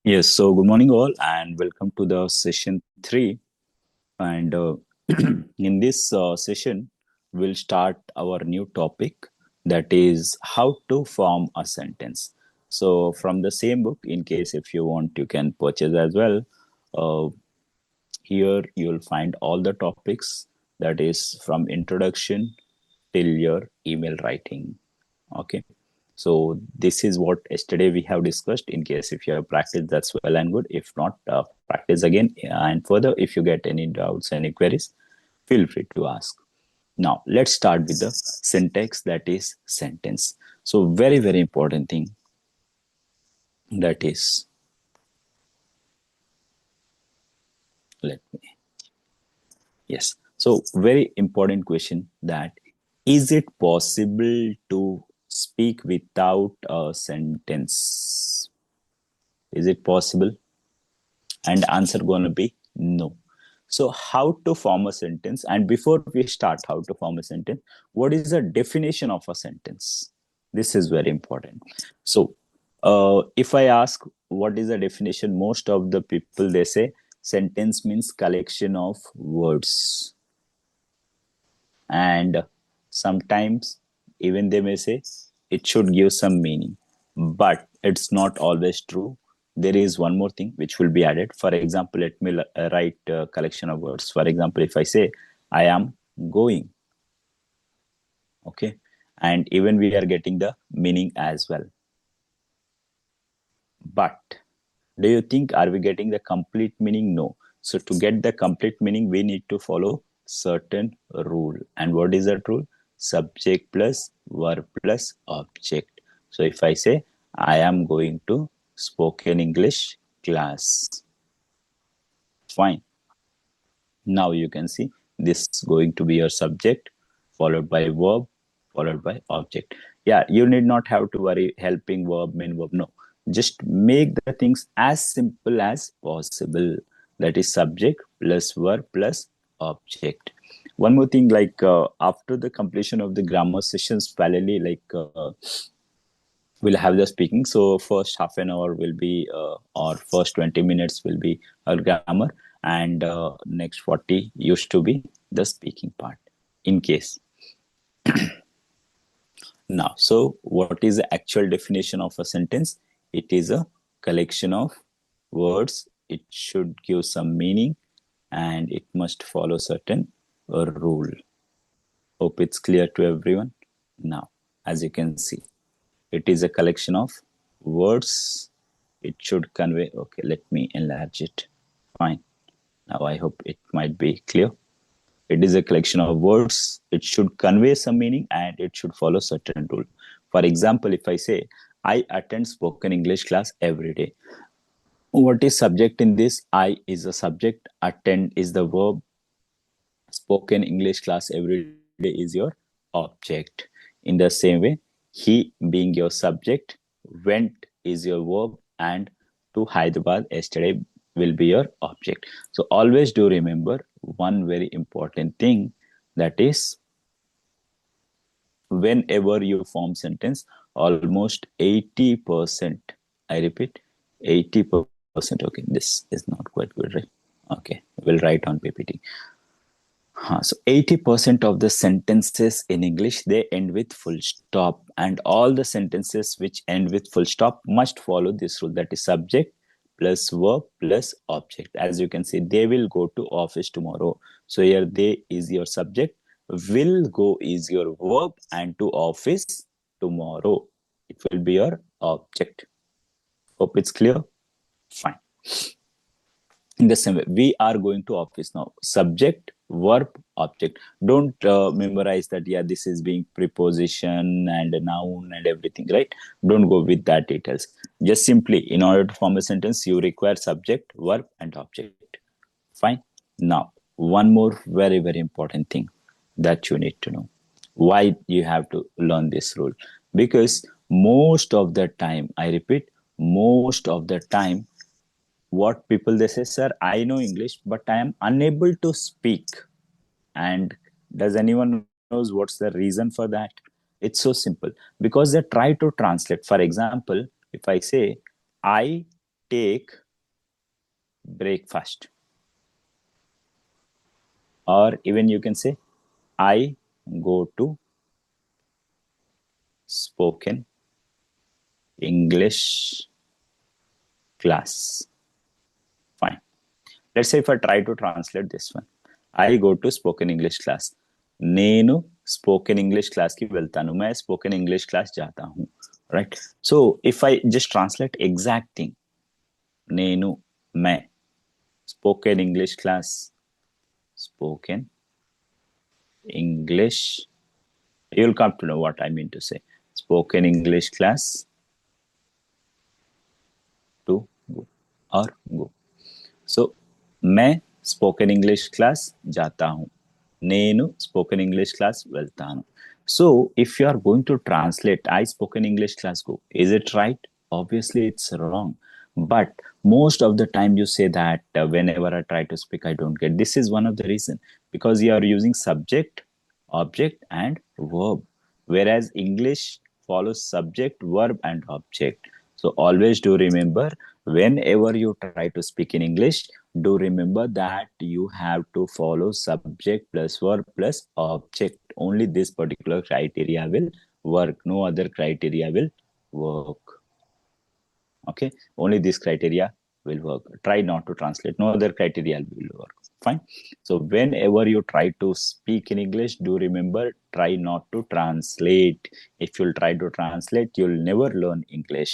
Yes, so good morning, all, and welcome to the session three. And in this session, we'll start our new topic, that is how to form a sentence. So, from the same book, in case if you want, you can purchase as well. Uh, Here, you'll find all the topics, that is from introduction till your email writing. Okay, so this is what yesterday we have discussed. In case if you have practiced, that's well and good. If not, practice again. And further, if you get any doubts, any queries, feel free to ask. Now let's start with the syntax, that is sentence. So very important thing, that is, let me, yes, so very important question, that is it possible to speak without a sentence? Is it possible? And answer gonna be no. So how to form a sentence? And before we start how to form a sentence, what is the definition of a sentence? This is very important. So if I ask what is the definition, most of the people, they say sentence means collection of words. And sometimes even they may say it should give some meaning, but it's not always true. There is one more thing which will be added. For example, let me write a collection of words. For example, if I say I am going, okay, and even we are getting the meaning as well. But do you think are we getting the complete meaning? No. So to get the complete meaning, we need to follow certain rule. And what is that rule? Subject plus verb plus object. So if I say I am going to spoken English class, fine. Now you can see this is going to be your subject, followed by verb, followed by object. Yeah, you need not have to worry helping verb, main verb. No, just make the things as simple as possible. That is subject plus verb plus object. One more thing, like after the completion of the grammar sessions, parallelly, we'll have the speaking. So first half an hour will be or first 20 minutes will be our grammar, and next 40 used to be the speaking part, in case. Now, so what is the actual definition of a sentence? It is a collection of words. It should give some meaning, and it must follow certain rule. Hope it's clear to everyone. Now, as you can see, it is a collection of words. It should convey. Okay, let me enlarge it. Fine. Now I hope it might be clear. It is a collection of words. It should convey some meaning, and it should follow certain rule. For example, if I say I attend spoken English class every day, what is subject in this? I is the subject, attend is the verb, spoken English class every day is your object. In the same way, he being your subject, went is your verb, and to Hyderabad yesterday will be your object. So always do remember one very important thing, that is, whenever you form sentence, almost 80%, I repeat, 80%. Okay, this is not quite good, right? Okay, we'll write on PPT. So 80% of the sentences in English, they end with full stop, and all the sentences which end with full stop must follow this rule, that is subject plus verb plus object. As you can see, they will go to office tomorrow. So here they is your subject, will go is your verb, and to office tomorrow, it will be your object. Hope it's clear. Fine. In the same way, we are going to office now. Subject, verb, object. Don't memorize that, yeah, this is being preposition and a noun and everything, right? Don't go with that details. Just simply, in order to form a sentence, you require subject, verb, and object. Fine. Now, one more very important thing that you need to know. Why you have to learn this rule? Because most of the time, I repeat, most of the time, what people they say, sir, I know English, but I am unable to speak. And does anyone knows what's the reason for that? It's so simple, because they try to translate. For example, if I say I take breakfast. Or even you can say, I go to spoken English class. Fine. Let's say if I try to translate this one, I go to spoken English class. నేను spoken English class కి వెళ్తాను. मैं spoken English class जाता हूँ. Right. So if I just translate exact thing, నేను मैं spoken English class, spoken English, you'll come to know what I mean to say. Spoken English class to go or go. So मैं spoken English class जाता हूँ. నేను spoken English class వెళ్తాను. So if you are going to translate I spoken English class go, is it right? Obviously it's wrong. But most of the time you say that whenever I try to speak I don't get. This is one of the reason, because you are using subject, object and verb, whereas English follows subject, verb and object. So always do remember, whenever you try to speak in English, do remember that you have to follow subject plus verb plus object. Only this particular criteria will work. No other criteria will work. Okay, only this criteria will work. Try not to translate. No other criteria will work. Fine. So whenever you try to speak in English, do remember, try not to translate. If you'll try to translate, you'll never learn English,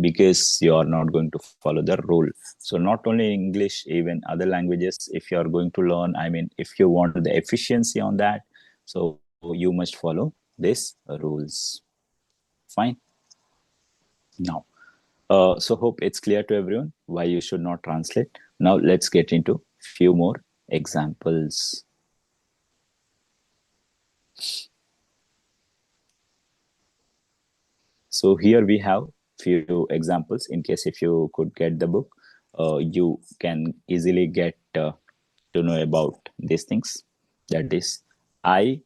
because you are not going to follow the rule. So not only English, even other languages, if you are going to learn, I mean, if you want the efficiency on that, so you must follow these rules. Fine. Now, so hope it's clear to everyone why you should not translate. Now let's get into few more examples. So here we have few examples. In case if you could get the book, you can easily get to know about these things. That is, I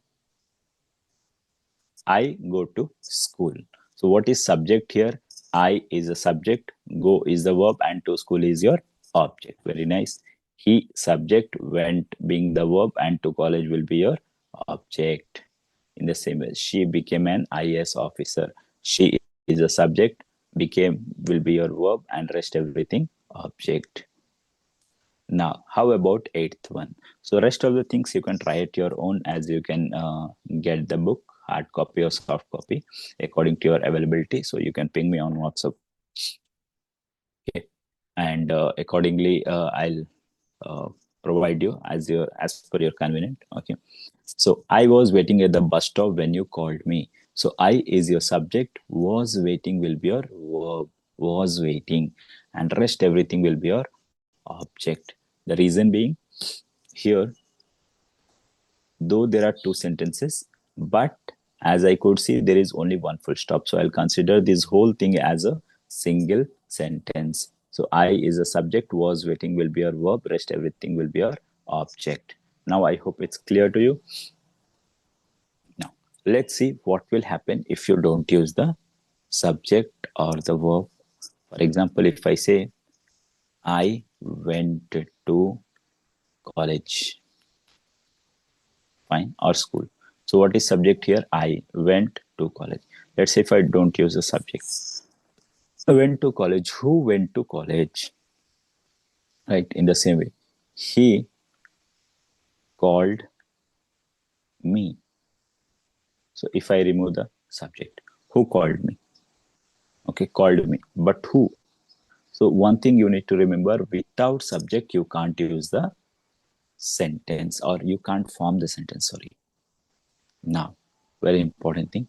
go to school. So what is subject here? I is a subject, go is the verb, and to school is your object. Very nice. He subject, went being the verb, and to college will be your object. In the same way, she became an IAS officer. She is a subject, became will be your verb, and rest everything object. Now, how about eighth one? So rest of the things you can try at your own, as you can get the book, hard copy or soft copy, according to your availability. So you can ping me on WhatsApp. Okay. And accordingly, I'll provide you as per your convenient. Okay. So I was waiting at the bus stop when you called me. So I is your subject, was waiting will be your verb, was waiting, and rest everything will be your object. The reason being, here, though there are two sentences, but as I could see, there is only one full stop. So I'll consider this whole thing as a single sentence. So I is a subject, was waiting will be your verb, rest everything will be your object. Now I hope it's clear to you. Now let's see what will happen if you don't use the subject or the verb. For example, if I say, I went to college, fine, or school. So what is subject here? I went to college. Let's say if I don't use the subject. I went to college. Who went to college? Right, in the same way. He called me. So if I remove the subject, who called me? Okay, called me. But who? So one thing you need to remember, without subject, you can't use the sentence, or you can't form the sentence, sorry. Now, very important thing.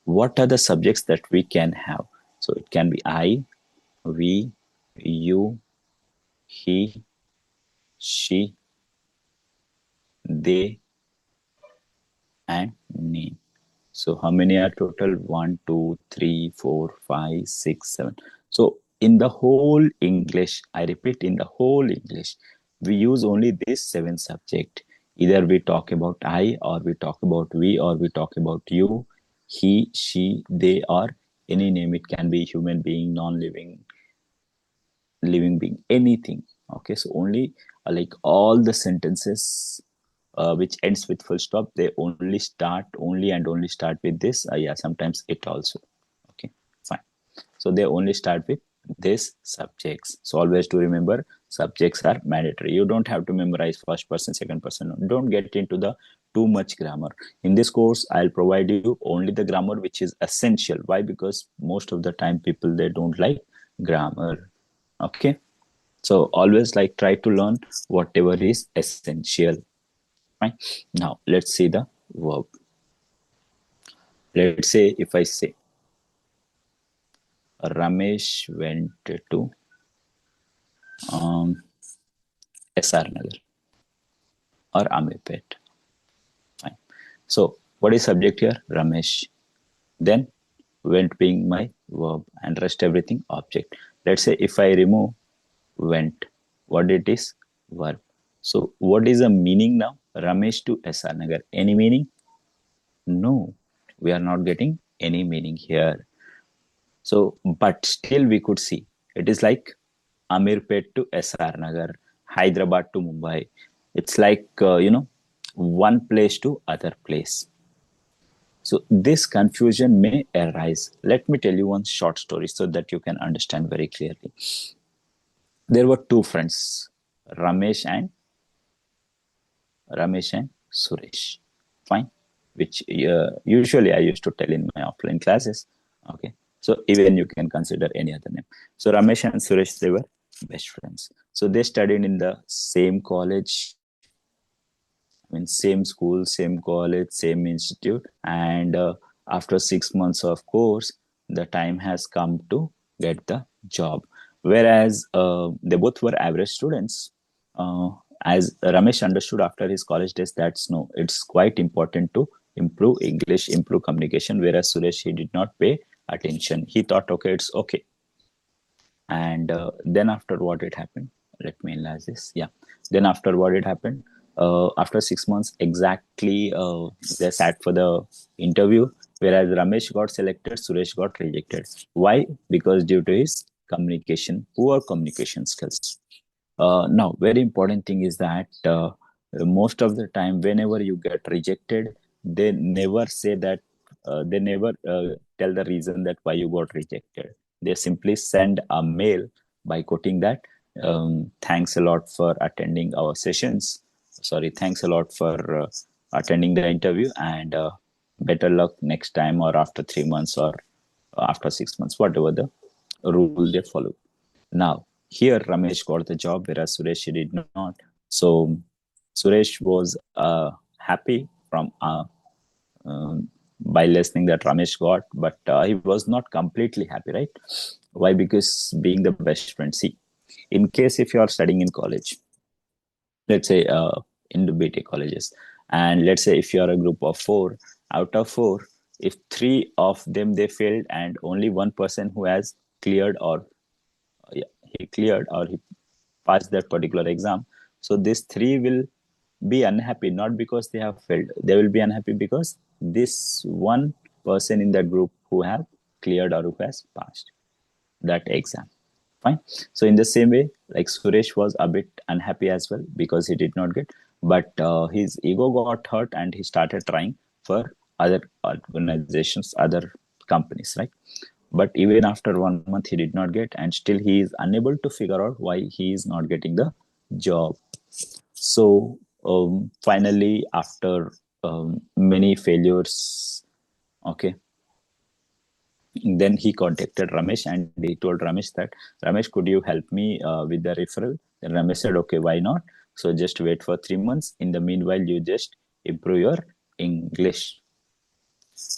What are the subjects that we can have? So it can be I, we, you, he, she, they, and name. So how many are total? 1, 2, 3, 4, 5, 6, 7. So in the whole English, I repeat, in the whole English, we use only this 7 subject. Either we talk about I, or we talk about we, or we talk about you, he, she, they, or any name. It can be human being, non-living, living being, anything. Okay, so only like all the sentences which ends with full stop, they only start only and only start with this. Yeah, sometimes it also. Okay, fine. So they only start with this subjects. So always to remember, subjects are mandatory. You don't have to memorize first person, second person. Don't get into the too much grammar. In this course, I'll provide you only the grammar which is essential. Why? Because most of the time people, they don't like grammar. Okay. So always like try to learn whatever is essential. Fine. Now let's see the verb. Let's say if I say Ramesh went to um, SR Nagar or Amirpet. Fine. So what is subject here? Ramesh. Then went being my verb and rest everything object. Let's say if I remove went, what it is? Verb. So what is the meaning now? Ramesh to SR Nagar. Any meaning? No. We are not getting any meaning here. So, but still we could see it is like Amirpet to SR Nagar, Hyderabad to Mumbai. It's like, one place to other place. So this confusion may arise. Let me tell you one short story so that you can understand very clearly. There were two friends, Ramesh and Ramesh and Suresh. Fine, which usually I used to tell in my offline classes. Okay, so even you can consider any other name. So Ramesh and Suresh, they were best friends. So they studied in the same college, I mean, same school, same college, same institute, and after 6 months of course, the time has come to get the job. Whereas they both were average students. Uh, as Ramesh understood after his college days, that's no, it's quite important to improve English, improve communication. Whereas Suresh, he did not pay attention. He thought, okay, it's okay. And then after what it happened, let me analyze this. Yeah, then after what it happened, after 6 months exactly, they sat for the interview, whereas Ramesh got selected, Suresh got rejected. Why? Because due to his communication, poor communication skills. Now, very important thing is that most of the time, whenever you get rejected, they never say that, they never tell the reason that why you got rejected. They simply send a mail by quoting that, thanks a lot for attending our sessions. Sorry, thanks a lot for attending the interview, and better luck next time, or after 3 months, or after 6 months, whatever the rule they follow. Now, here Ramesh got the job, whereas Suresh did not. So Suresh was happy from by listening that Ramesh got, but he was not completely happy, right? Why? Because being the best friend. See, in case if you are studying in college, let's say in the BT colleges, and let's say if you are a group of four, out of four, if three of them they failed and only one person who has cleared, or yeah, he cleared or he passed that particular exam, so these three will be unhappy, not because they have failed, they will be unhappy because this one person in that group who have cleared or who has passed that exam. Fine. So in the same way, like Suresh was a bit unhappy as well because he did not get, but his ego got hurt and he started trying for other organizations, other companies, right? But even after 1 month, he did not get, and still he is unable to figure out why he is not getting the job. So finally, after many failures, okay, then he contacted Ramesh and he told Ramesh that, Ramesh, could you help me with the referral? Then Ramesh said, okay, why not? So just wait for 3 months. In the meanwhile, you just improve your English.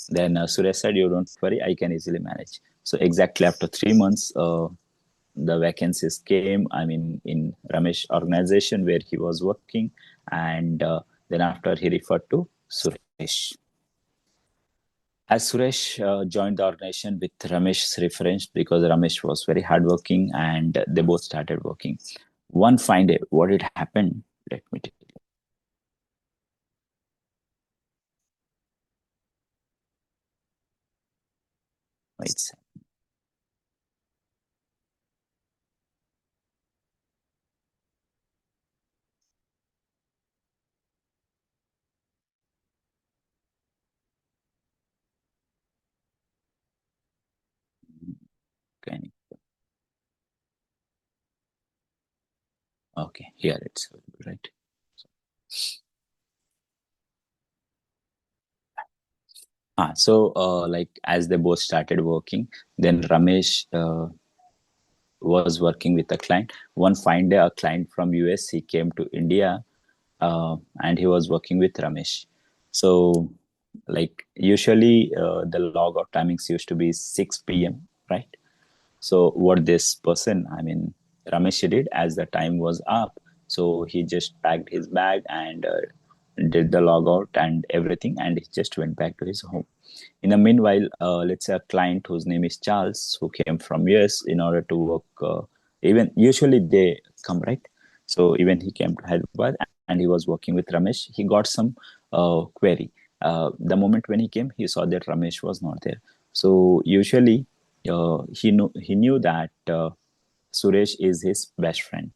Then Suresh said, you don't worry, I can easily manage. So exactly after 3 months, the vacancies came, I mean, in Ramesh organization where he was working. And then after he referred to Suresh. As Suresh joined the organization with Ramesh's reference, because Ramesh was very hardworking and they both started working. One fine day, what had happened? Let me tell you. It's Okay, here it's available, right? Like as they both started working, then Ramesh was working with a client. One fine day, a client from US, he came to India, and he was working with Ramesh. So, like usually, the logout timings used to be 6 p.m. Right? So what this person, I mean, Ramesh did as the time was up. So he just packed his bag and did the logout and everything, and he just went back to his home. In the meanwhile, let's say a client whose name is Charles, who came from US in order to work. Even usually they come, right. So even he came to Hyderabad and he was working with Ramesh. He got some query. The moment when he came, he saw that Ramesh was not there. So usually he knew that Suresh is his best friend.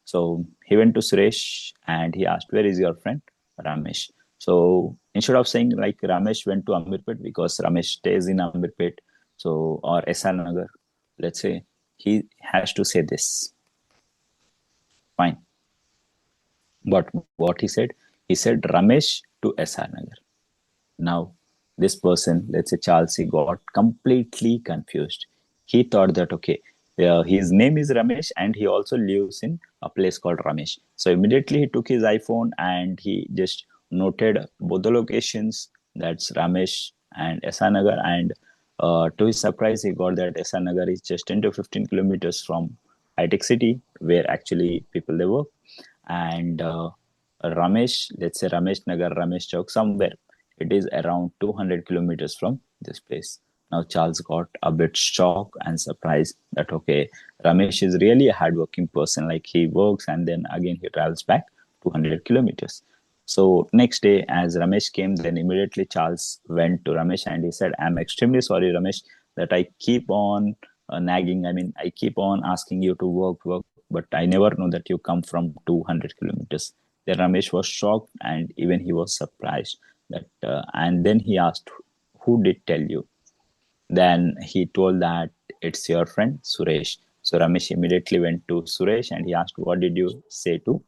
So he went to Suresh and he asked, "Where is your friend Ramesh?" So instead of saying like Ramesh went to Amirpet because Ramesh stays in Amirpet, so or SR Nagar, let's say, he has to say this. Fine. But what he said Ramesh to SR Nagar. Now, this person, let's say Charles, he got completely confused. He thought that, okay, his name is Ramesh and he also lives in a place called Ramesh. So immediately he took his iPhone and he just noted both the locations, that's Ramesh and Esanagar. And to his surprise, he got that Esanagar is just 10 to 15 kilometers from high-tech city where actually people they work. And Ramesh, let's say Ramesh Nagar, Ramesh Chowk, somewhere it is around 200 kilometers from this place. Now Charles got a bit shocked and surprised that okay, Ramesh is really a hardworking person. Like he works and then again he travels back 200 kilometers. So next day, as Ramesh came, then immediately Charles went to Ramesh and he said, "I'm extremely sorry, Ramesh, that I keep on nagging. I mean, I keep on asking you to work, but I never know that you come from 200 kilometers." Then Ramesh was shocked and even he was surprised that, and then he asked, "Who did tell you?" Then he told that it's your friend Suresh. So Ramesh immediately went to Suresh and he asked, "What did you say to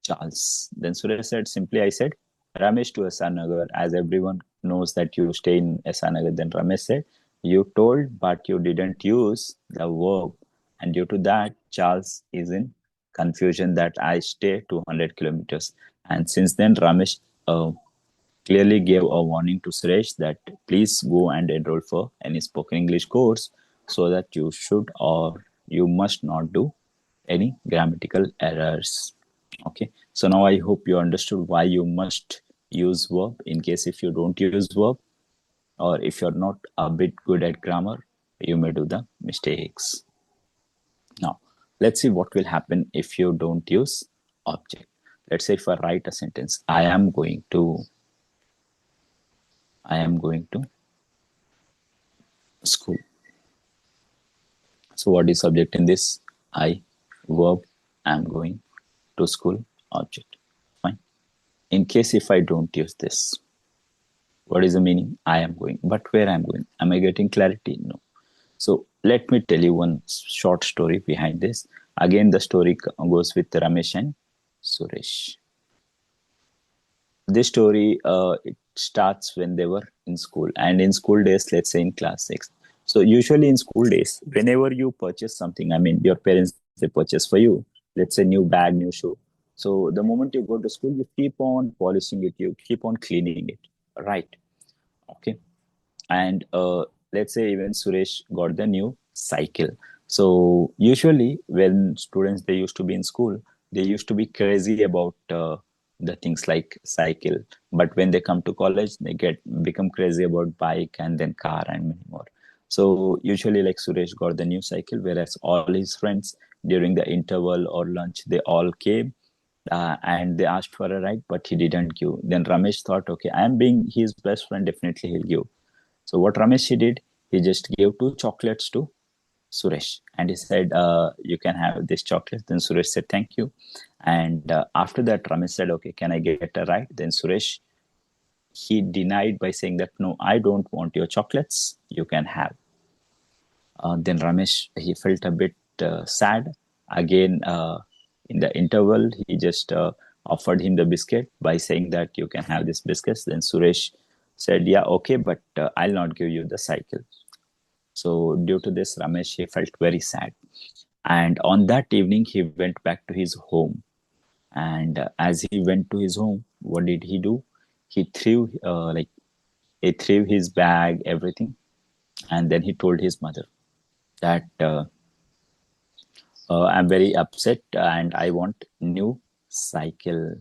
Charles?" Then Suresh said, "Simply, I said, Ramesh to SR Nagar, as everyone knows that you stay in SR Nagar." Then Ramesh said, "You told, but you didn't use the verb. And due to that, Charles is in confusion that I stay 200 kilometers." And since then, Ramesh clearly gave a warning to Suresh that please go and enroll for any spoken English course so that you should or you must not do any grammatical errors. Okay, so now I hope you understood why you must use verb in case if you don't use verb or if you're not a bit good at grammar, you may do the mistakes. Now, let's see what will happen if you don't use object. Let's say if I write a sentence, I am going to school. So what is subject in this? I, verb, am going to school, object. Fine. In case if I don't use this, what is the meaning? I am going. But where I am going? Am I getting clarity? No. So let me tell you one short story behind this. Again, the story goes with Ramesh and Suresh. This story it starts when they were in school, and in school days, let's say in class 6. So usually in school days, whenever you purchase something, I mean your parents they purchase for you, let's say new bag, new shoe. So the moment you go to school, you keep on polishing it, you keep on cleaning it, right? Okay. And let's say even Suresh got the new cycle. So usually when students they used to be in school, they used to be crazy about the things like cycle. But when they come to college, they get become crazy about bike and then car and many more. So usually like Suresh got the new cycle, whereas all his friends during the interval or lunch they all came and they asked for a ride, but he didn't give. Then Ramesh thought, okay, I am being his best friend, definitely he'll give. So what Ramesh he did, he just gave two chocolates to Suresh and he said, "You can have this chocolate." Then Suresh said, "Thank you." And after that, Ramesh said, "Okay, can I get a ride?" Then Suresh he denied by saying that, "No, I don't want your chocolates. You can have." Then Ramesh he felt a bit sad, Again, in the interval, he just offered him the biscuit by saying that you can have this biscuits. Then Suresh said, yeah, okay, but I'll not give you the cycle. So due to this, Ramesh, he felt very sad. And on that evening, he went back to his home. And as he went to his home, what did he do? He threw he threw his bag, everything, and then he told his mother that I'm very upset and I want new cycle.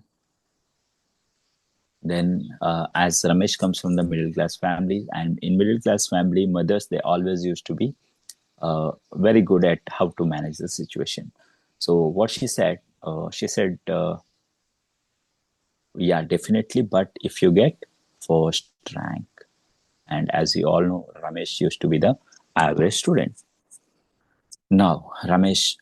Then, as Ramesh comes from the middle class family, and in middle class family, mothers they always used to be very good at how to manage the situation. So what she said, yeah, definitely, but if you get first rank, and as you all know, Ramesh used to be the average student. Now, Ramesh,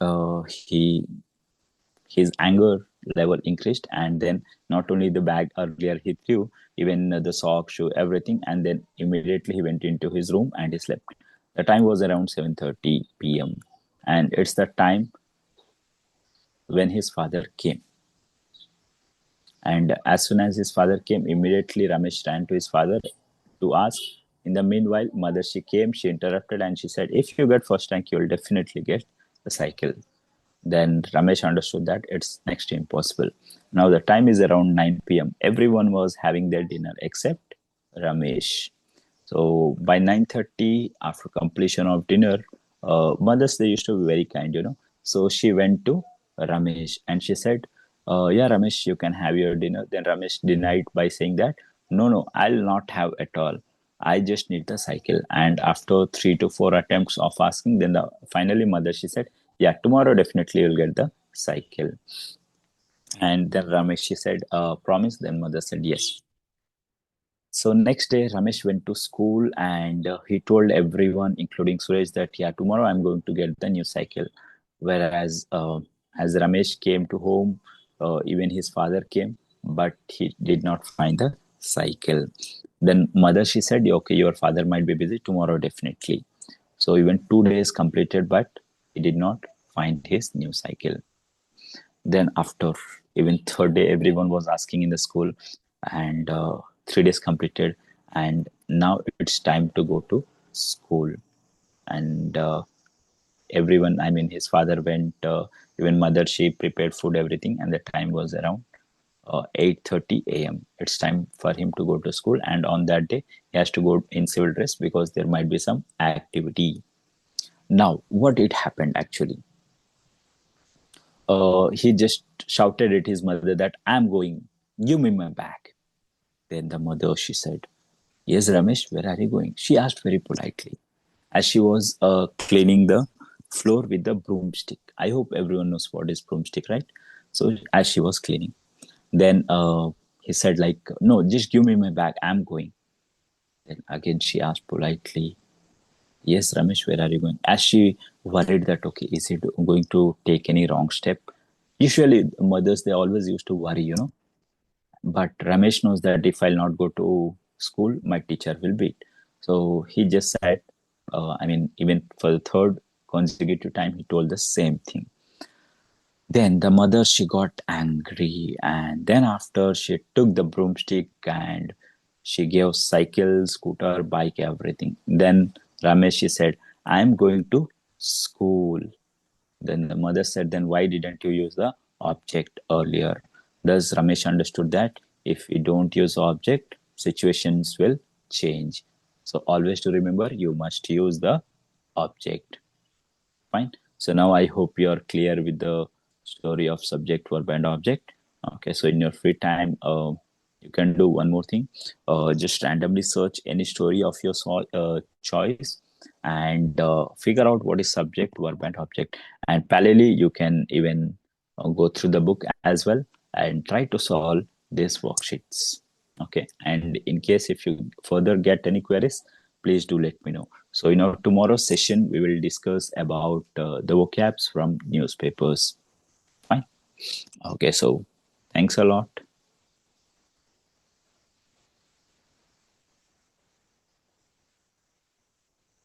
his anger level increased, and then not only the bag earlier he threw, even the sock, shoe, everything, and then immediately he went into his room and he slept. The time was around 7:30 p.m. and it's the time when his father came. And as soon as his father came, immediately Ramesh ran to his father to ask. In the meanwhile, mother she came, she interrupted, and she said, "If you get first rank, you will definitely get the cycle." Then Ramesh understood that it's next to impossible. Now the time is around 9 p.m. Everyone was having their dinner except Ramesh. So by 9:30, after completion of dinner, mothers they used to be very kind, you know. So she went to Ramesh and she said, "Yeah, Ramesh, you can have your dinner." Then Ramesh denied by saying that, "No, no, I'll not have at all. I just need the cycle." And after 3 to 4 attempts of asking, then finally mother she said, "Yeah, tomorrow definitely you'll get the cycle." And then Ramesh she said, "Promise." Then mother said, "Yes." So next day, Ramesh went to school and he told everyone, including Suresh, that yeah, tomorrow I'm going to get the new cycle. Whereas as Ramesh came to home, even his father came, but he did not find the cycle. Then mother she said, okay, your father might be busy tomorrow definitely. So even 2 days completed, but he did not find his new cycle. Then after even third day, everyone was asking in the school, and 3 days completed, and now it's time to go to school. And everyone, I mean, his father went, even mother she prepared food, everything, and the time was around 8:30 a.m. It's time for him to go to school, and on that day he has to go in civil dress because there might be some activity. Now, what it happened actually? He just shouted at his mother that I'm going, give me my bag. Then the mother, she said, yes, Ramesh, where are you going? She asked very politely as she was cleaning the floor with the broomstick. I hope everyone knows what is broomstick, right? So as she was cleaning, then he said like, no, just give me my bag. I'm going. Then again, she asked politely, yes, Ramesh, where are you going? As she worried that, okay, is he going to take any wrong step? Usually, mothers, they always used to worry, you know. But Ramesh knows that if I'll not go to school, my teacher will beat. So he just said, I mean, even for the third consecutive time, he told the same thing. Then the mother, she got angry. And then after, she took the broomstick and she gave cycle, scooter, bike, everything. Then Ramesh, she said, I'm going to school. Then the mother said, then why didn't you use the object earlier? Thus, Ramesh understood that if you don't use object, situations will change. So always to remember, you must use the object. Fine. So now I hope you are clear with the story of subject, verb, and object. Okay. So in your free time, you can do one more thing. Just randomly search any story of your choice and figure out what is subject, verb, and object. And parallelly, you can even go through the book as well and try to solve these worksheets. Okay. And in case if you further get any queries, please do let me know. So in our tomorrow's session, we will discuss about the vocabs from newspapers. Fine. Okay. So thanks a lot.